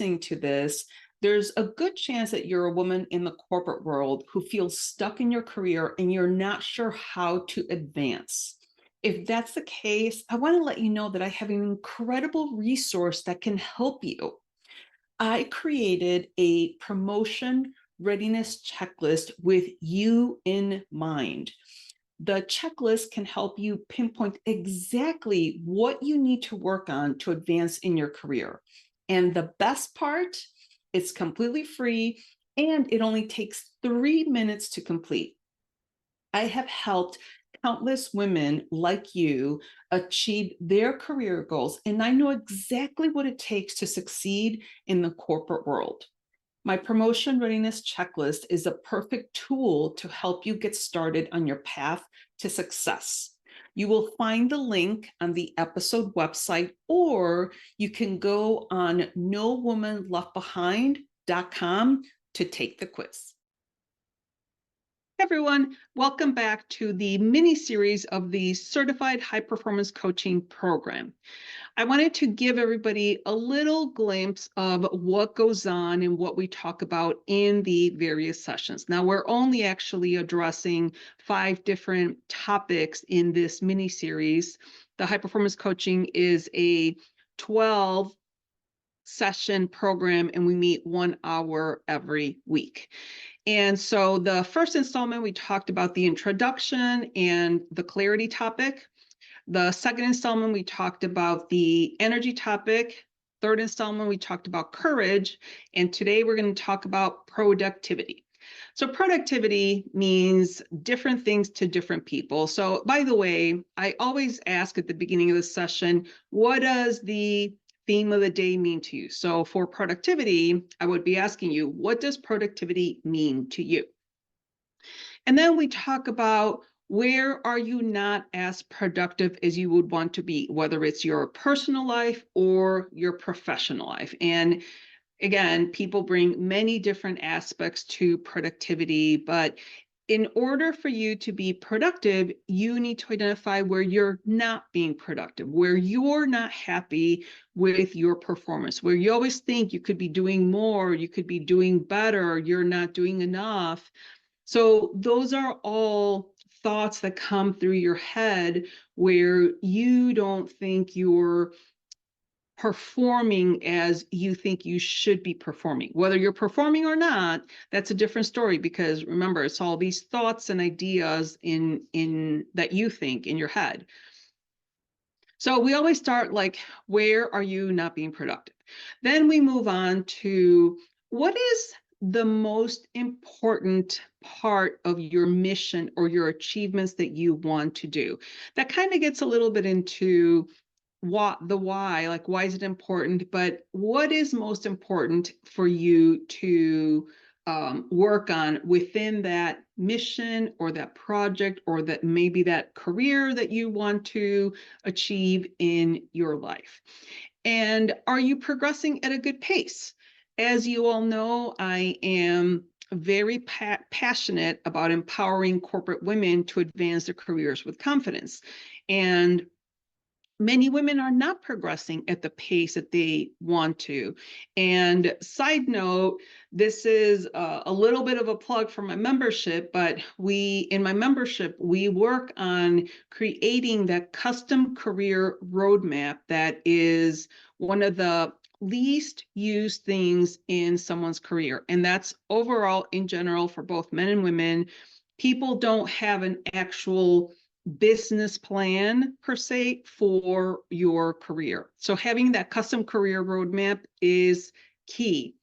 listening to this, there's a good chance that you're a woman in the corporate world who feels stuck in your career and you're not sure how to advance. If that's the case, I want to let you know that I have an incredible resource that can help you. I created a promotion readiness checklist with you in mind. The checklist can help you pinpoint exactly what you need to work on to advance in your career. And the best part, it's completely free and it only takes 3 minutes to complete. I have helped countless women like you achieve their career goals, and I know exactly what it takes to succeed in the corporate world. My promotion readiness checklist is a perfect tool to help you get started on your path to success. You will find the link on the episode website, or you can go on nowomanleftbehind.com to take the quiz. Everyone, welcome back to the mini series of the Certified High Performance Coaching Program. I wanted to give everybody a little glimpse of what goes on and what we talk about in the various sessions. Now, we're only actually addressing 5 different topics in this mini series. The High Performance Coaching is a 12 session program, and we meet 1 hour every week. And so the first installment, we talked about the introduction and the clarity topic. The second installment, we talked about the energy topic. Third installment, we talked about courage. And today we're going to talk about productivity. So productivity means different things to different people. So by the way, I always ask at the beginning of the session, what does the theme of the day mean to you? So for productivity, I would be asking you, what does productivity mean to you? And then we talk about, where are you not as productive as you would want to be, whether it's your personal life or your professional life. And again, people bring many different aspects to productivity, but in order for you to be productive, you need to identify where you're not being productive, where you're not happy with your performance, where you always think you could be doing more, you could be doing better, you're not doing enough. So those are all thoughts that come through your head where you don't think you're performing as you think you should be performing. Whether you're performing or not, that's a different story, because remember, it's all these thoughts and ideas in that you think in your head. So we always start like, where are you not being productive? Then we move on to, what is the most important part of your mission or your achievements that you want to do? That kind of gets a little bit into why, like, why is it important, but what is most important for you to work on within that mission or that project, or that maybe that career that you want to achieve in your life? And are you progressing at a good pace? As you all know, I am very passionate about empowering corporate women to advance their careers with confidence. And many women are not progressing at the pace that they want to. And side note, this is a little bit of a plug for my membership, but in my membership, we work on creating that custom career roadmap that is one of the least used things in someone's career. And that's overall in general for both men and women. People don't have an actual business plan per se for your career. So having that custom career roadmap is key.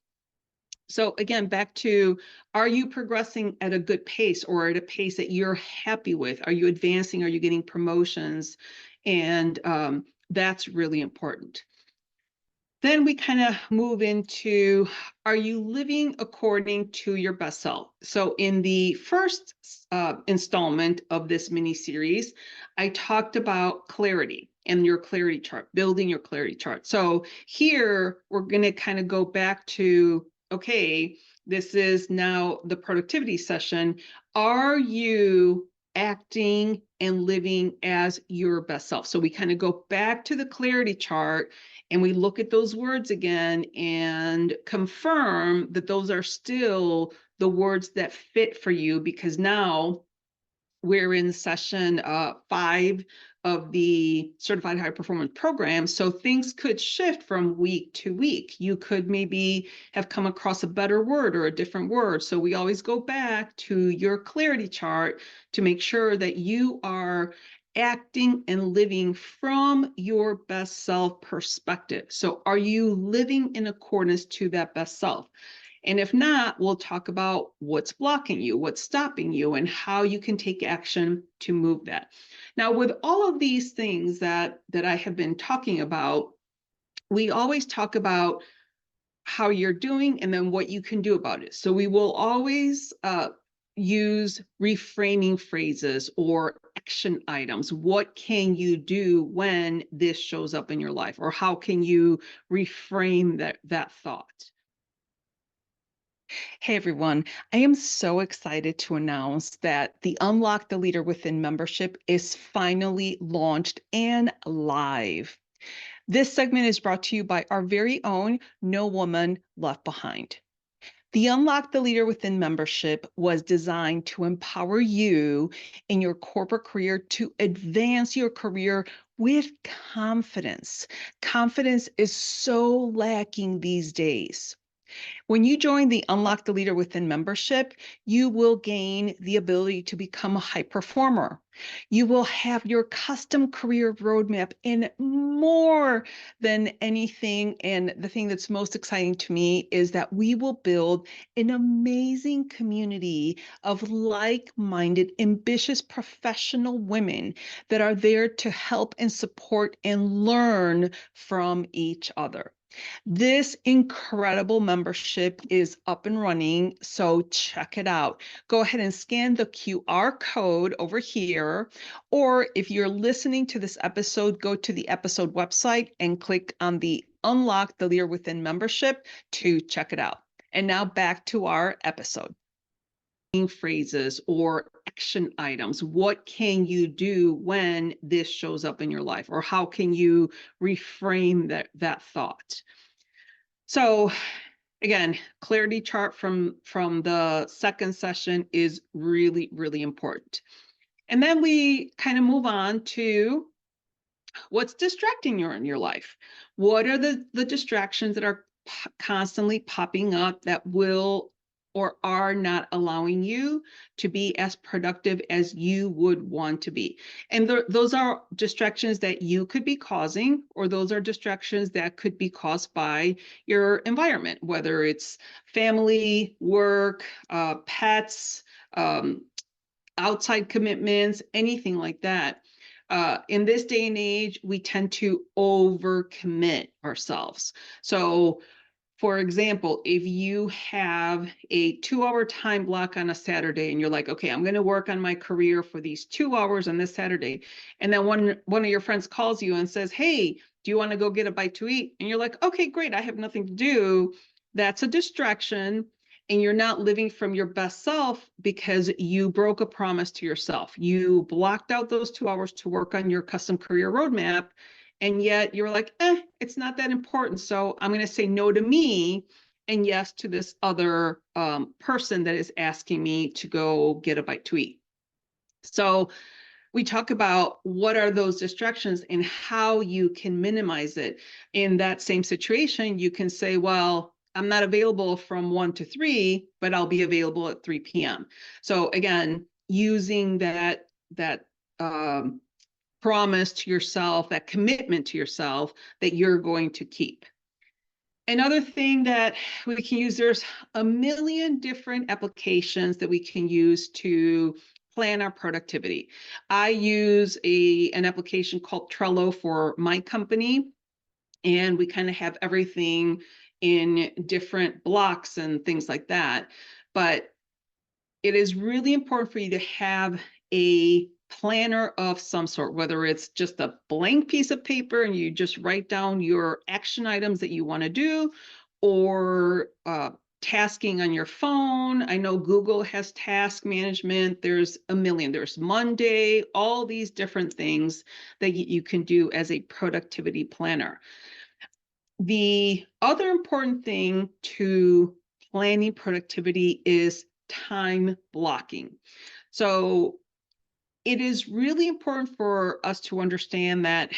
So again, back to, are you progressing at a good pace, or at a pace that you're happy with? Are you advancing? Are you getting promotions? And that's really important. Then we kind of move into, are you living according to your best self? So in the first installment of this mini series, I talked about clarity and your clarity chart, building your clarity chart. So here we're going to kind of go back to, okay, this is now the productivity session. Are you acting and living as your best self. So we kind of go back to the clarity chart and we look at those words again and confirm that those are still the words that fit for you, because now we're in session 5 of the Certified High Performance Program. So things could shift from week to week. You could maybe have come across a better word or a different word. So we always go back to your clarity chart to make sure that you are acting and living from your best self perspective. So are you living in accordance to that best self? And if not, we'll talk about what's blocking you, what's stopping you, and how you can take action to move that. Now, with all of these things that I have been talking about, we always talk about how you're doing and then what you can do about it. So we will always use reframing phrases or action items. What can you do when this shows up in your life? Or how can you reframe that thought? Hey everyone, I am so excited to announce that the Unlock the Leader Within membership is finally launched and live. This segment is brought to you by our very own No Woman Left Behind. The Unlock the Leader Within membership was designed to empower you in your corporate career to advance your career with confidence. Confidence is so lacking these days. When you join the Unlock the Leader Within membership, you will gain the ability to become a high performer. You will have your custom career roadmap and more than anything. And the thing that's most exciting to me is that we will build an amazing community of like-minded, ambitious professional women that are there to help and support and learn from each other. This incredible membership is up and running, so check it out. Go ahead and scan the QR code over here, or if you're listening to this episode, go to the episode website and click on the Unlock the Leader Within membership to check it out. And now back to our episode. Phrases or action items. What can you do when this shows up in your life? Or how can you reframe that thought? So again, clarity chart from the second session is really, really important. And then we kind of move on to what's distracting you in your life. What are the distractions that are constantly popping up that will or are not allowing you to be as productive as you would want to be? And those are distractions that you could be causing, or those are distractions that could be caused by your environment, whether it's family, work, pets, outside commitments, anything like that. In this day and age, we tend to overcommit ourselves. So for example, if you have a 2-hour time block on a Saturday and you're like, okay, I'm going to work on my career for these 2 hours on this Saturday. And then one of your friends calls you and says, hey, do you want to go get a bite to eat? And you're like, okay, great. I have nothing to do. That's a distraction. And you're not living from your best self because you broke a promise to yourself. You blocked out those 2 hours to work on your custom career roadmap. And yet you're like, it's not that important. So I'm going to say no to me and yes to this other person that is asking me to go get a bite to eat. So we talk about what are those distractions and how you can minimize it. In that same situation, you can say, well, I'm not available from 1 to 3, but I'll be available at 3 p.m. So again, using that promise to yourself, that commitment to yourself that you're going to keep. Another thing that we can use, there's a million different applications that we can use to plan our productivity. I use an application called Trello for my company, and we kind of have everything in different blocks and things like that. But it is really important for you to have a planner of some sort, whether it's just a blank piece of paper and you just write down your action items that you want to do, or tasking on your phone. I know Google has task management. There's a million. There's Monday, all these different things that you can do as a productivity planner. The other important thing to planning productivity is time blocking. So it is really important for us to understand that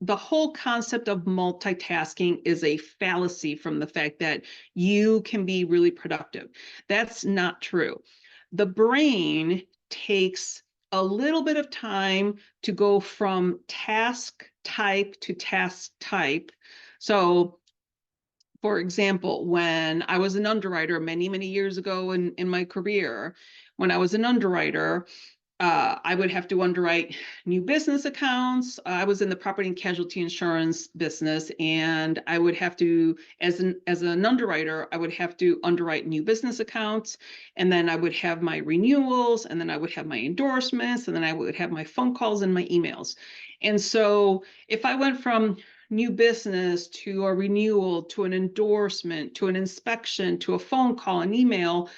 the whole concept of multitasking is a fallacy from the fact that you can be really productive. That's not true. The brain takes a little bit of time to go from task type to task type. So, for example, when I was an underwriter many, many years ago in my career, when I was an underwriter, I would have to underwrite new business accounts. I was in the property and casualty insurance business, and I would have to, as an underwriter, I would have to underwrite new business accounts, and then I would have my renewals, and then I would have my endorsements, and then I would have my phone calls and my emails. And so if I went from new business to a renewal to an endorsement to an inspection to a phone call, an email,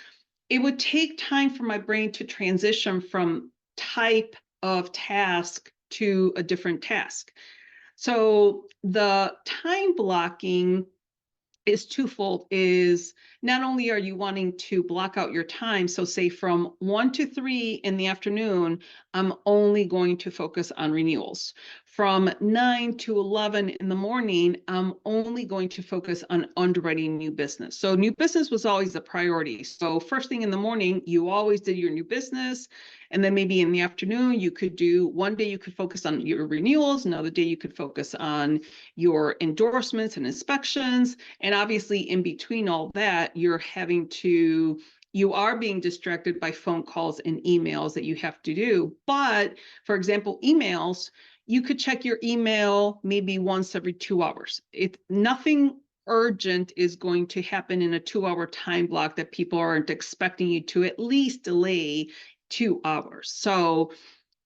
it would take time for my brain to transition from type of task to a different task. So the time blocking is twofold. Is not only are you wanting to block out your time, so say from 1 to 3 in the afternoon, I'm only going to focus on renewals. From 9 to 11 in the morning, I'm only going to focus on underwriting new business. So new business was always a priority. So first thing in the morning, you always did your new business. And then maybe in the afternoon, you could do, one day you could focus on your renewals, another day you could focus on your endorsements and inspections. And obviously in between all that, you are being distracted by phone calls and emails that you have to do. But for example, emails, you could check your email maybe once every 2 hours. Nothing urgent is going to happen in a 2-hour time block that people aren't expecting you to at least delay 2 hours. So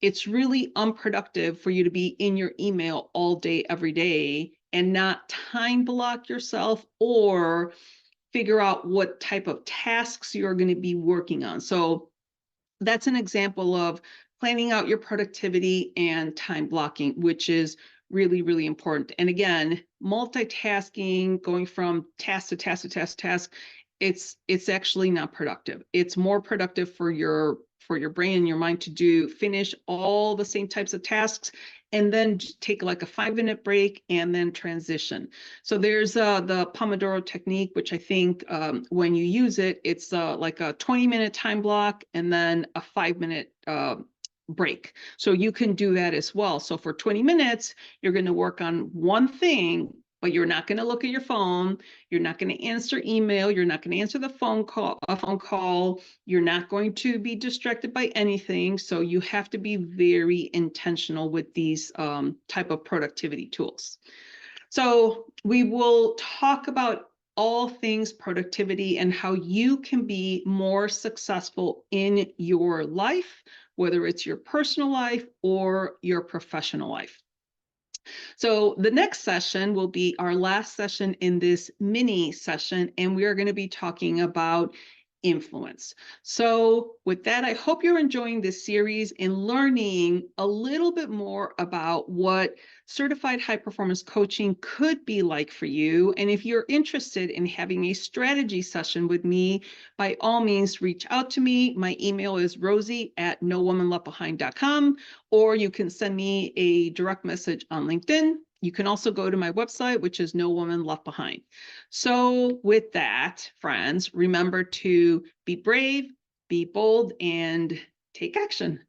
it's really unproductive for you to be in your email all day, every day, and not time block yourself or figure out what type of tasks you're going to be working on. So that's an example of planning out your productivity and time blocking, which is really, really important. And again, multitasking, going from task to task to task to task, it's actually not productive. It's more productive for your brain and your mind to finish all the same types of tasks and then take like a 5-minute break and then transition. So there's the Pomodoro technique, which I think when you use it, it's like a 20-minute time block and then a 5-minute break. So you can do that as well. So for 20 minutes, you're going to work on one thing, but you're not going to look at your phone. You're not going to answer email. You're not going to answer a phone call. You're not going to be distracted by anything. So you have to be very intentional with these type of productivity tools. So we will talk about all things productivity and how you can be more successful in your life, whether it's your personal life or your professional life. So the next session will be our last session in this mini session, and we are going to be talking about influence. So with that, I hope you're enjoying this series and learning a little bit more about what certified high performance coaching could be like for you. And if you're interested in having a strategy session with me, by all means, reach out to me. My email is rosie@nowomanleftbehind.com, or you can send me a direct message on LinkedIn. You can also go to my website, which is No Woman Left Behind. So with that, friends, remember to be brave, be bold, and take action.